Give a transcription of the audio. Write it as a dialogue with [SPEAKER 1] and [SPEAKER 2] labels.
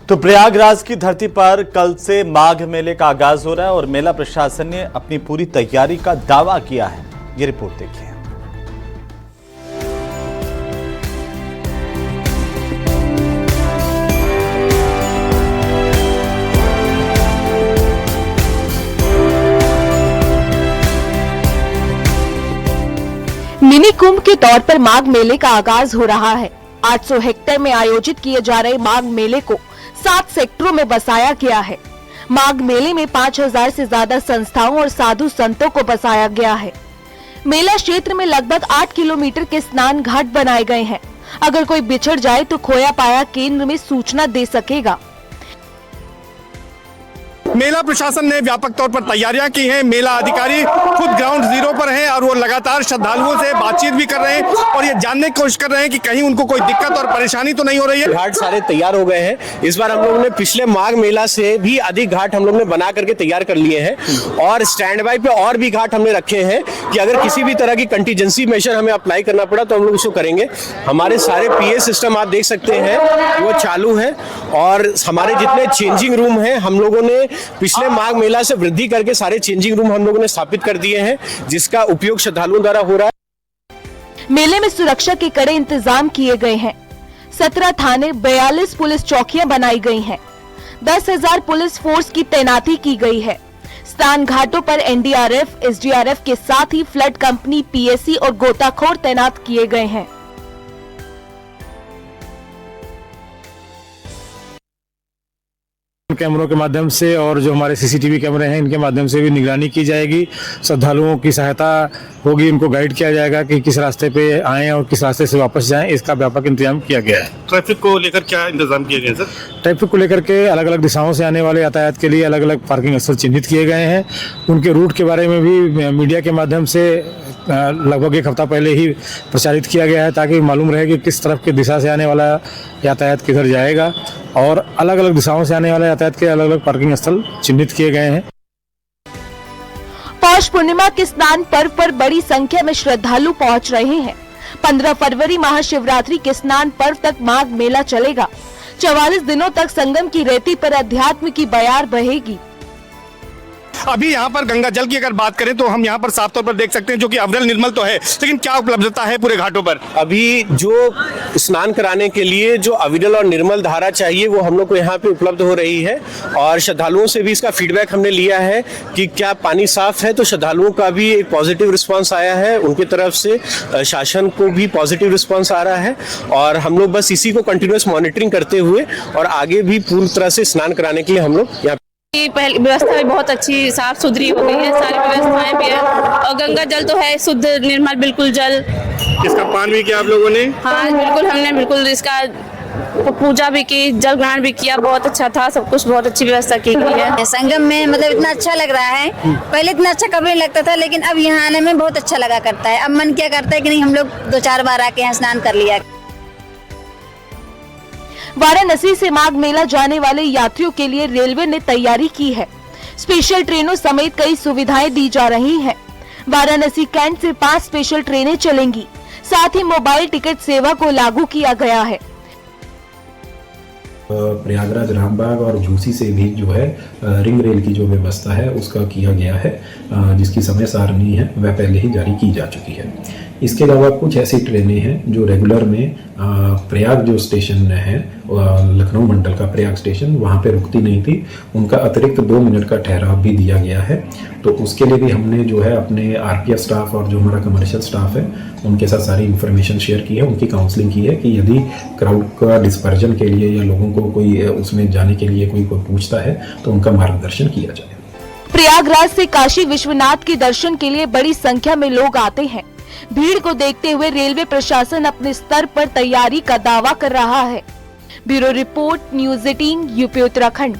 [SPEAKER 1] तो प्रयागराज की धरती पर कल से माघ मेले का आगाज हो रहा है और मेला प्रशासन ने अपनी पूरी तैयारी का दावा किया है। ये रिपोर्ट देखिए।
[SPEAKER 2] मिनी कुंभ के तौर पर माघ मेले का आगाज हो रहा है। 800 हेक्टेयर में आयोजित किए जा रहे माघ मेले को 7 सेक्टरों में बसाया गया है। माघ मेले में 5000 से ज्यादा संस्थाओं और साधु संतों को बसाया गया है। मेला क्षेत्र में लगभग 8 किलोमीटर के स्नान घाट बनाए गए हैं। अगर कोई बिछड़ जाए तो खोया पाया केंद्र में सूचना दे सकेगा।
[SPEAKER 3] मेला प्रशासन ने व्यापक तौर पर तैयारियां की हैं। मेला अधिकारी खुद ग्राउंड जीरो पर हैं और वो लगातार श्रद्धालुओं से बातचीत भी कर रहे हैं और ये जानने की कोशिश कर रहे हैं कि कहीं उनको कोई दिक्कत और परेशानी तो नहीं हो रही है।
[SPEAKER 4] घाट सारे तैयार हो गए हैं। इस बार हम लोगों ने पिछले माघ मेला से भी अधिक घाट हम लोग ने बना करके तैयार कर लिए हैं और स्टैंड बाई पे और भी घाट हमने रखे हैं कि अगर किसी भी तरह की कंटीजेंसी मेजर हमें अप्लाई करना पड़ा तो हम लोग उसको करेंगे। हमारे सारे पीए सिस्टम आप देख सकते हैं वो चालू है और हमारे जितने चेंजिंग रूम हैं हम लोगों ने पिछले माघ मेला से वृद्धि करके सारे चेंजिंग रूम हम लोगों ने स्थापित कर दिए हैं, जिसका उपयोग श्रद्धालुओं द्वारा हो रहा है।
[SPEAKER 2] मेले में सुरक्षा के कड़े इंतजाम किए गए हैं। 17 थाने, 42 पुलिस चौकियां बनाई गई हैं। 10,000 पुलिस फोर्स की तैनाती की गई है। स्नान घाटों पर एनडीआरएफ, एसडीआरएफ के साथ ही फ्लड कंपनी, पीएसी और गोताखोर तैनात किए गए हैं।
[SPEAKER 5] कैमरों के माध्यम से और जो हमारे सीसीटीवी कैमरे हैं इनके माध्यम से भी निगरानी की जाएगी। श्रद्धालुओं की सहायता होगी, इनको गाइड किया जाएगा कि किस रास्ते पे आएं और किस रास्ते से वापस जाएं। इसका व्यापक इंतजाम किया गया है।
[SPEAKER 3] ट्रैफिक को लेकर क्या इंतजाम किए गए सर?
[SPEAKER 5] ट्रैफिक को लेकर के अलग अलग दिशाओं से आने वाले यातायात के लिए अलग अलग पार्किंग स्थल चिन्हित किए गए हैं। उनके रूट के बारे में भी मीडिया के माध्यम से लगभग एक हफ्ता पहले ही प्रचारित किया गया है ताकि मालूम रहे कि किस तरफ की दिशा से आने वाला यातायात किधर जाएगा और अलग अलग दिशाओं से आने वाले यातायात के अलग अलग पार्किंग स्थल चिन्हित किए गए हैं।
[SPEAKER 2] पौष पूर्णिमा के स्नान पर्व पर बड़ी संख्या में श्रद्धालु पहुंच रहे हैं। 15 फरवरी महाशिवरात्रि के स्नान पर्व तक माघ मेला चलेगा। 44 दिनों तक संगम की रेती पर अध्यात्म की बयार बहेगी।
[SPEAKER 3] अभी यहाँ पर गंगा जल की अगर बात करें तो हम यहाँ पर साफ तौर पर देख सकते हैं, जो कि अविरल निर्मल तो है, लेकिन क्या उपलब्धता है पूरे घाटों पर?
[SPEAKER 4] अभी जो स्नान कराने के लिए जो अविरल और निर्मल धारा चाहिए वो हम लोग को यहाँ पे उपलब्ध हो रही है और श्रद्धालुओं से भी इसका फीडबैक हमने लिया है कि क्या पानी साफ है, तो श्रद्धालुओं का भी एक पॉजिटिव रिस्पॉन्स आया है। उनकी तरफ से शासन को भी पॉजिटिव रिस्पॉन्स आ रहा है और हम लोग बस इसी को कंटिन्यूस मॉनिटरिंग करते हुए और आगे भी पूरी तरह से स्नान कराने के लिए हम लोग यहाँ
[SPEAKER 6] पहली व्यवस्था भी बहुत अच्छी साफ सुथरी हो गई है, सारी व्यवस्थाएं भी है और गंगा जल तो है शुद्ध निर्मल बिल्कुल जल।
[SPEAKER 3] इसका पान भी किया आप लोगों ने?
[SPEAKER 6] हाँ बिल्कुल, हमने बिल्कुल इसका पूजा भी की, जल ग्रहण भी किया, बहुत अच्छा था, सब कुछ बहुत अच्छी व्यवस्था की गई है।
[SPEAKER 7] संगम में मतलब इतना अच्छा लग रहा है। पहले इतना अच्छा कभी नहीं लगता था, लेकिन अब यहाँ आने में बहुत अच्छा लगा करता है। अब मन क्या करता है कि नहीं हम लोग 2-4 बार आके यहाँ स्नान कर लिया।
[SPEAKER 2] वाराणसी से माघ मेला जाने वाले यात्रियों के लिए रेलवे ने तैयारी की है। स्पेशल ट्रेनों समेत कई सुविधाएं दी जा रही हैं। वाराणसी कैंट से 5 स्पेशल ट्रेनें चलेंगी। साथ ही मोबाइल टिकट सेवा को लागू किया गया है।
[SPEAKER 8] प्रयागराज, रामबाग और झूसी से भी जो है रिंग रेल की जो व्यवस्था है उसका किया गया है, जिसकी समय सारणी है वह पहले ही जारी की जा चुकी है। इसके अलावा कुछ ऐसी ट्रेनें हैं जो रेगुलर में प्रयाग जो स्टेशन है, लखनऊ मंडल का प्रयाग स्टेशन, वहाँ पे रुकती नहीं थी। उनका अतिरिक्त 2 मिनट का ठहराव भी दिया गया है। तो उसके लिए भी हमने जो है अपने आरपीएफ स्टाफ और जो हमारा कमर्शियल स्टाफ है उनके साथ सारी इन्फॉर्मेशन शेयर की है, उनकी काउंसलिंग की है कि यदि क्राउड का डिस्पर्जन के लिए या लोगों को कोई उसमें जाने के लिए कोई पूछता है तो उनका मार्गदर्शन किया जाए।
[SPEAKER 2] प्रयागराज से काशी विश्वनाथ के दर्शन के लिए बड़ी संख्या में लोग आते हैं। भीड़ को देखते हुए रेलवे प्रशासन अपने स्तर पर तैयारी का दावा कर रहा है। Bureau report, news 18, UP Uttarakhand.